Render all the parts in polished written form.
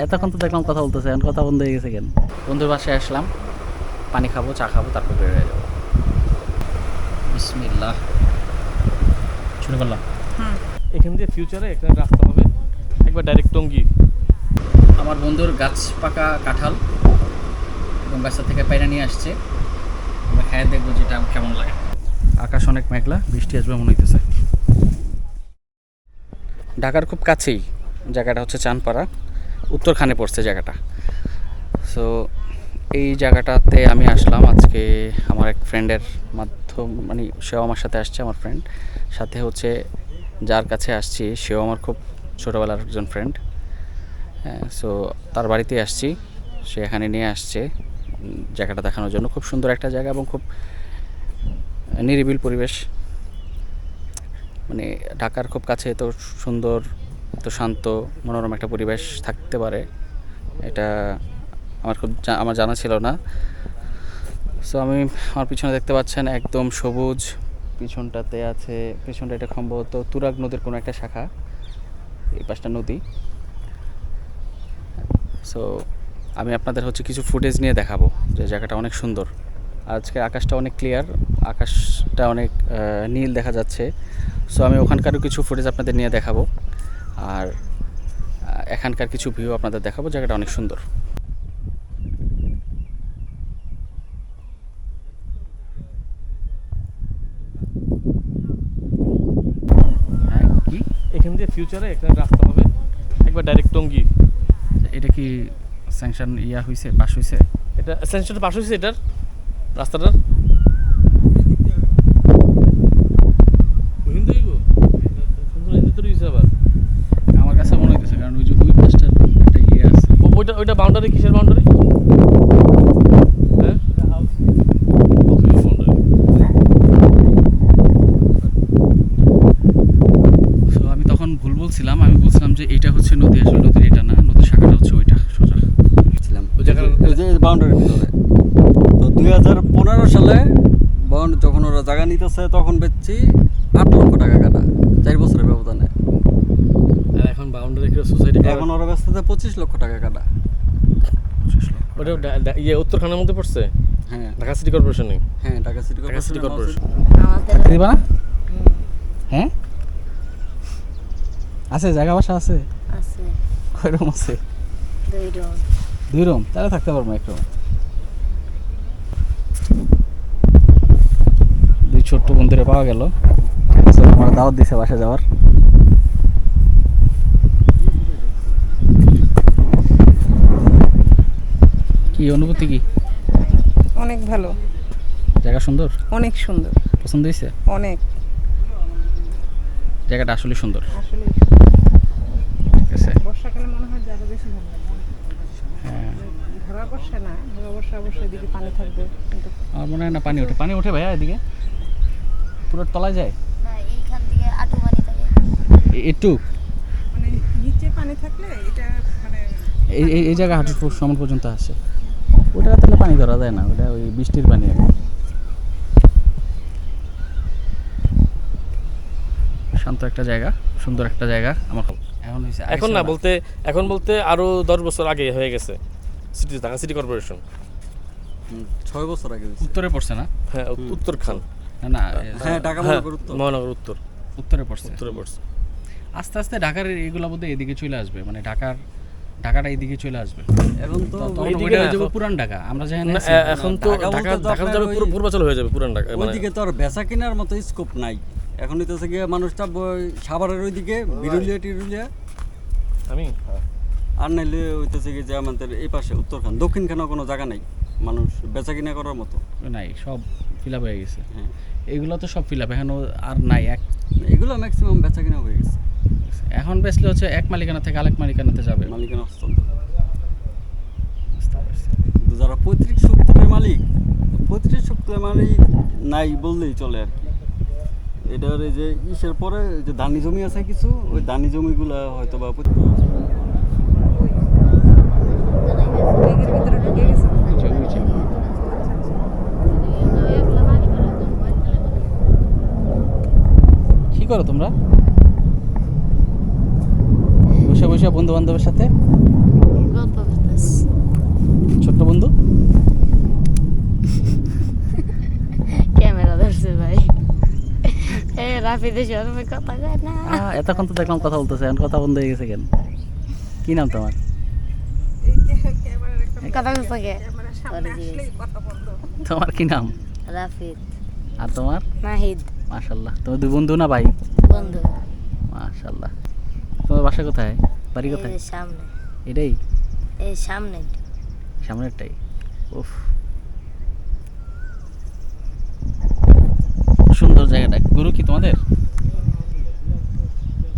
এতক্ষণ তো দেখলাম কথা বলতেছে, এখন কথা বন্ধ হয়ে গেছে কেন? বন্ধুর বাসায় আসলাম, পানি খাবো, চা খাবো, তারপর বের হয়ে যাবো। বিসমিল্লাহ, শুরু করলাম। এখান দিয়ে ফিউচারে একটা রাস্তা হবে, একবার ডাইরেক্ট টঙ্গী। আমার বন্ধুর গাছ পাকা কাঁঠাল এবং গাছটা থেকে পায়রা নিয়ে আসছে, আমরা খাইয়ে দেখবো যেটা কেমন লাগে। আকাশ অনেক মেঘলা, বৃষ্টি আসবে মনে হইতেছে। ঢাকার খুব কাছেই জায়গাটা হচ্ছে চানপাড়া, উত্তরখানে পড়ছে জায়গাটা। সো এই জায়গাটাতে আমি আসলাম আজকে আমার এক ফ্রেন্ডের মাধ্যম, মানে সেও আমার সাথে আসছে, আমার ফ্রেন্ড সাথে হচ্ছে যার কাছে আসছি সেও আমার খুব ছোটোবেলার একজন ফ্রেন্ড। হ্যাঁ, সো তার বাড়িতে আসছি, সে এখানে নিয়ে আসছে জায়গাটা দেখানোর জন্য। খুব সুন্দর একটা জায়গা এবং খুব নিরিবিল পরিবেশ, মানে ঢাকার খুব কাছে এত সুন্দর, এত শান্ত মনোরম একটা পরিবেশ থাকতে পারে, এটা আমার জানা ছিল না। সো আমি আমার পিছনে দেখতে পাচ্ছেন একদম সবুজ, পিছনটাতে আছে, পিছনটা এটা সম্ভবত তুরাগ নদীর কোনো একটা শাখা, এই পাশটা নদী। সো আমি আপনাদের হচ্ছে কিছু ফুটেজ নিয়ে দেখাবো যে জায়গাটা অনেক সুন্দর। আজকে আকাশটা অনেক ক্লিয়ার, আকাশটা অনেক নীল দেখা যাচ্ছে। সো আমি ওখানকারও কিছু ফুটেজ আপনাদের নিয়ে দেখাবো, আর এখানকার কিছু ভিউ আপনাদের দেখাবো। জায়গাটা অনেক সুন্দর। হ্যাঁ, কি এখান দিয়ে ফিউচারে একটা রাস্তা হবে, একবার ডাইরেক্ট টঙ্গী। এটা কি স্যাংশন হয়েছে, পাস হয়েছে? এটা সেন্সার পাশ হয়েছে এটার রাস্তাটার। আবার আমার কাছে মনে হইতেছে, কারণ ওই যে ওই পাশটার একটা আছে। ওইটা বাউন্ডারি, কিসের বাউন্ডারি? হ্যাঁ, সো আমি তখন ভুল বলছিলাম, আমি বলছিলাম যে এটা হচ্ছে নদী, আসলে নদীর এটা না, নদীর শাখাটা হচ্ছে ওইটা সোজা ছিলাম ওই জায়গার ওই যে বাউন্ডারির ভিতরে। তো 2015 সালে যখন ওরা জায়গা নিতেছে তখন বেচছি 8 লক্ষ টাকা কাটা, 4 বছরের ব্যবধানে। আর এখন বাউন্ডারি সোসাইটি এখন ওরা বেচতেছে 25 লক্ষ টাকা কাটা। ওটা উত্তরখানের মধ্যে পড়ছে। হ্যাঁ, ঢাকা সিটি কর্পোরেশনে। হ্যাঁ, ঢাকা সিটি কর্পোরেশন। দিবা না? হ্যাঁ, আছে জায়গা বাসা আছে, কয় রুম আছে? 2 রুম, তাহলে থাকতে পারবো 1 রুম। 2 ছোট্ট বন্ধুরে পাওয়া গেল, আমার দাওয়াত দিছে বাসা যাওয়ার। কি অনুভূতি, কি অনেক ভালো, জায়গা সুন্দর, অনেক সুন্দর, পছন্দ হয়েছে? অনেক, জায়গাটা আসলে সুন্দর। আসলে ঠিক আছে, বর্ষাকালে মনে হয় জায়গা বেশি ভালো লাগে। হ্যাঁ, ভরা বর্ষা না, ভরা বর্ষা অবশ্যই এদিকে পানি থাকবে, কিন্তু আমার মনে হয় না পানি ওঠে। পানি ওঠে ভাইয়া এদিকে, পুরো তলায় যায় এইখান থেকে আটু পানি থাকে একটু, মানে নিচে পানি থাকলে এটা মানে এই জায়গা হাঁটু সমান পর্যন্ত আসে। ওটা তাহলে পানি ধরা যায় না, ওটা ওই বৃষ্টির পানি। শান্ত একটা জায়গা, সুন্দর একটা জায়গা। আমার এখন না বলতে, এখন বলতে আরো 10 বছর আগে হয়ে গেছে সিটি, ঢাকা সিটি কর্পোরেশন। 6 বছর আগে হয়েছে। উত্তরে পড়ছে না? হ্যাঁ, উত্তরখান। না, হ্যাঁ, ঢাকা মহানগর উত্তর। মহানগর উত্তর, উত্তরে পড়ছে। উত্তরে পড়ছে। আস্তে আস্তে ঢাকার এগুলো বোধহয় এদিকে চলে আসবে, মানে ঢাকাটা এইদিকে চলে আসবে। এখন তো ওইটা হয়ে যাবে পুরান ঢাকা, আমরা জানি না। এখন তো ঢাকা যাবে পূর্বাচল হয়ে যাবে, পুরান ঢাকা। ওইদিকে তো আর বেচা কেনার মতো স্কোপ নাই। এখন হইতেছে গিয়ে মানুষটা সাভারের ওইদিকে বিরুলিয়া টিরুলিয়া, আমি আর নাইলে হইতেছে গিয়ে যে আমাদের এই পাশে উত্তরখান, দক্ষিণখানেও কোনো জায়গা নাই মানুষ বেচা কিনা করার মতো নাই, সব ফিল আপ হয়ে গেছে। হ্যাঁ, এগুলো তো সব ফিল আপ, এখন আর নাই। এগুলো ম্যাক্সিমাম বেচা কিনা হয়ে গেছে। এখন বেচলে হচ্ছে এক মালিকানা থেকে আরেক মালিকানাতে যাবে। মালিকানা হস্তান্তর। কিন্তু যারা পৈতৃক শক্তির মালিক, পৈতৃক শক্তির মালিক নাই বললেই চলে আর কি। এটার এই যে ইসের পরে যে দানি জমি আছে কিছু, ওই দানি জমিগুলো হয়তো বা লেগের ভিতরে ঢুকে গেছে। কি করো তোমরা? বসে বসে বসে বন্ধু বান্ধবের সাথে? গল্প করতেছি। ছোট্ট বন্ধু? ক্যামেরা ধরছে ভাই। রাফিদের সঙ্গে কথা কয় না। এতক্ষণ তো দেখলাম কথা বলতেছে, এখন কথা বন্ধ হয়ে গেছে কেন? কি নাম তোমার? কথা কইছে কে? তোমার কি নাম? রাফিদ। আর তোমার? নাহিদ। মাশাল্লাহ, তোমার দুই বন্ধু না ভাই? বন্ধু। মাশাল্লাহ। তোমার বাসা কোথায়? বাড়ি কোথায়? এই সামনে। এটাই? এই সামনে। সামনেরটাই? উফ, সুন্দর জায়গাটা। গরু কি তোমাদের?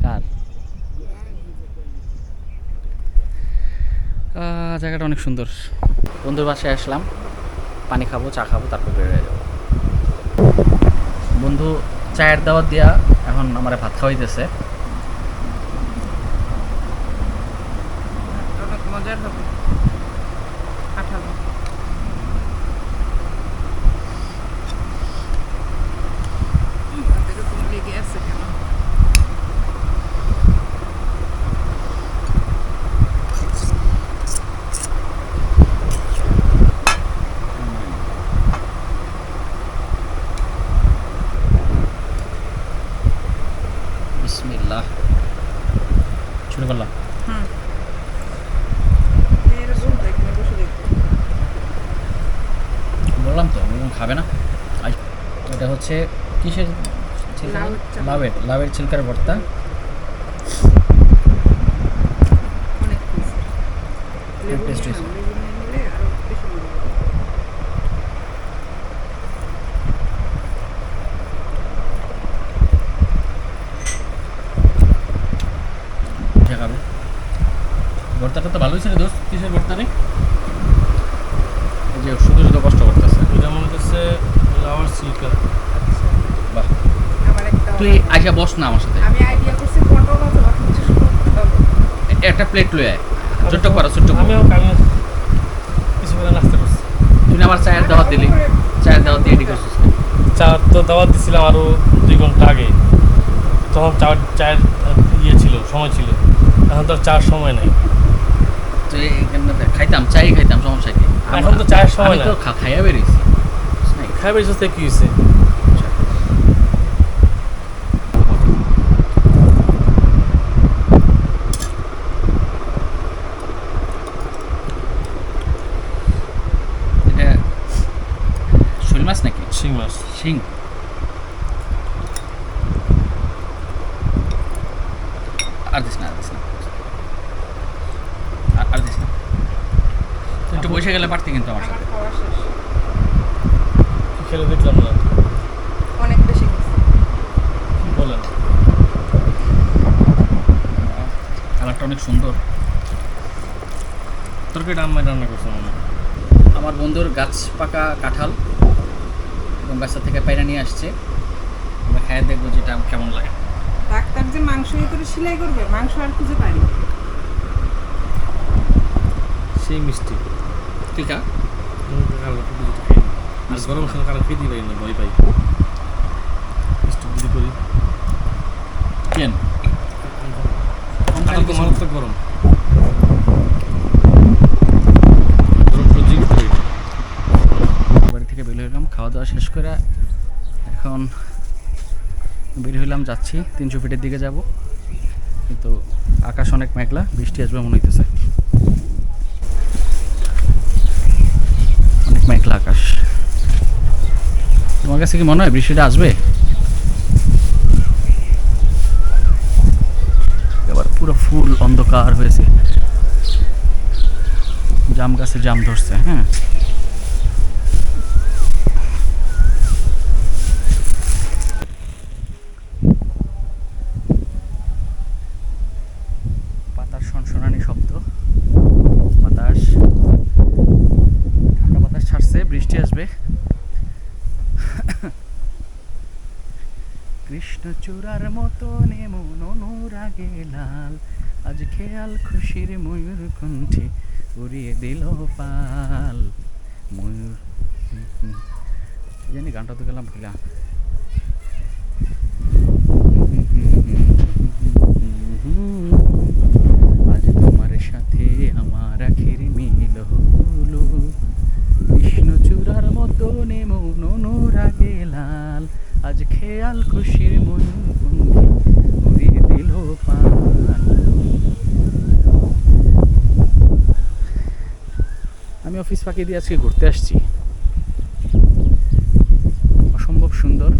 কার? জায়গাটা অনেক সুন্দর। বন্ধুর বাসায় আসলাম, পানি খাবো, চা খাবো, তারপর বের হয়ে যাবো। বন্ধু চায়ের দাওয়াত দিয়া এখন আমার ভাত খাওয়াইতেছে। অনেক মজার হবে পাঠাবো। এরকম লেগে আছে কেন? বিসমিল্লাহ। শুরু করলাম। এরকম দেখবে, বসে দেখবে। বললাম তো ওরকম খাবে না। এটা হচ্ছে কিসের ছিলকা? লাউয়ের চাল। লাউয়ের ছিলকার ভর্তা। অনেক টেস্ট। লেবু টেস্ট নিয়ে হয়েছে। নাও, লেবু নিয়ে নিলে আরো বেশি মজা হবে। খাবে ভর্তাটা তো ভালোই ছিল দোস্ত। কিসের ভর্তা রে? এই যে শুধু শুধু কষ্ট করতেছে। এটা মনে হচ্ছে লাউয়ের ছিলকা। বাহ, আমার একটা তুই আইসা বস না আমার সাথে। আমি আইডিয়া করছি পটল অথবা কিছু করতে হবে। একটা প্লেট লয়ে আয়, ছোট্ট করো, ছোট্ট করো। আমিও কিছু করে নাস্তা করছি। তুই না আমার চায়ের দাওয়াত দিলি, চায়ের দাওয়াত দিয়ে এটি করছিস। চা তো দাওয়াত দিছিলাম আরো 2 ঘন্টা আগে, তখন চায়ের ইয়ে ছিল, সময় ছিল। এখন তো আর চার সময় নাই। তুই এখানে খাইতাম, চাই খাইতাম, সমস্যা কি? এখন তো চায়ের সময় আমি না। তো খাইয়া বেরিয়েছি। খাইবার সাথে কি হয়েছে? এটা শোল মাছ নাকি? শিং মাছ। শিং। আর দিস না, আর দিস না, আর দিস না। তুই একটু বসে গেলে পারতি কিন্তু আমার আমার সাথে। খাওয়া শেষ। কি খেলে দেখলাম না। অনেক বেশি গেছে। কি বলেন? কালারটা অনেক সুন্দর। তরকারিটা আম্মাই রান্না করছে মনে হয়। আমার বন্ধুর গাছ পাকা কাঁঠাল এবং গাছটা থেকে পায়রা নিয়ে আসছে। আমরা খাইয়ে দেখবো যেটা কেমন লাগে। ডাক্তার যে মাংস ইয়ে করে সেলাই করবে, মাংস আর খুঁজে পাইনি। সেই মিষ্টি। ঠিক আছে, আর গরম সময় কারণ খেতেই পারি না, ভয় পাই। মিষ্টি বুদ্ধি করি। কেন? কারণ তো মারাত্মক গরম। গরম সহ্যই করতে পারি না। বাড়ি থেকে বের হইলাম, খাওয়া দাওয়া শেষ করে এখন বের হইলাম, যাচ্ছি 300 ফিটের দিকে যাব। কিন্তু আকাশ অনেক মেঘলা, বৃষ্টি আসবে মনে হইতেছে। অনেক মেঘলা আকাশ। তোমার কাছে কি মনে হয় বৃষ্টিটা আসবে? এবার পুরো ফুল অন্ধকার হয়েছে, জাম গাছে জাম ধরছে। হ্যাঁ, পাতার সনসনানি শব্দ, বাতাস, ঠান্ডা বাতাস ছাড়ছে, বৃষ্টি আসবে। কৃষ্ণচূড়ার মতো নেমন অনুরাগে লাল, আজ খেয়াল খুশির ময়ূর কণ্ঠে উড়িয়ে দিল পাল। ময়ূর জানি গানটা তো গেলাম ভুলা। আজ খেয়াল খুশির মন উড়িয়ে দিল পান। আমি অফিস ফাঁকি দিয়ে আজকে ঘুরতে আসছি, অসম্ভব সুন্দর।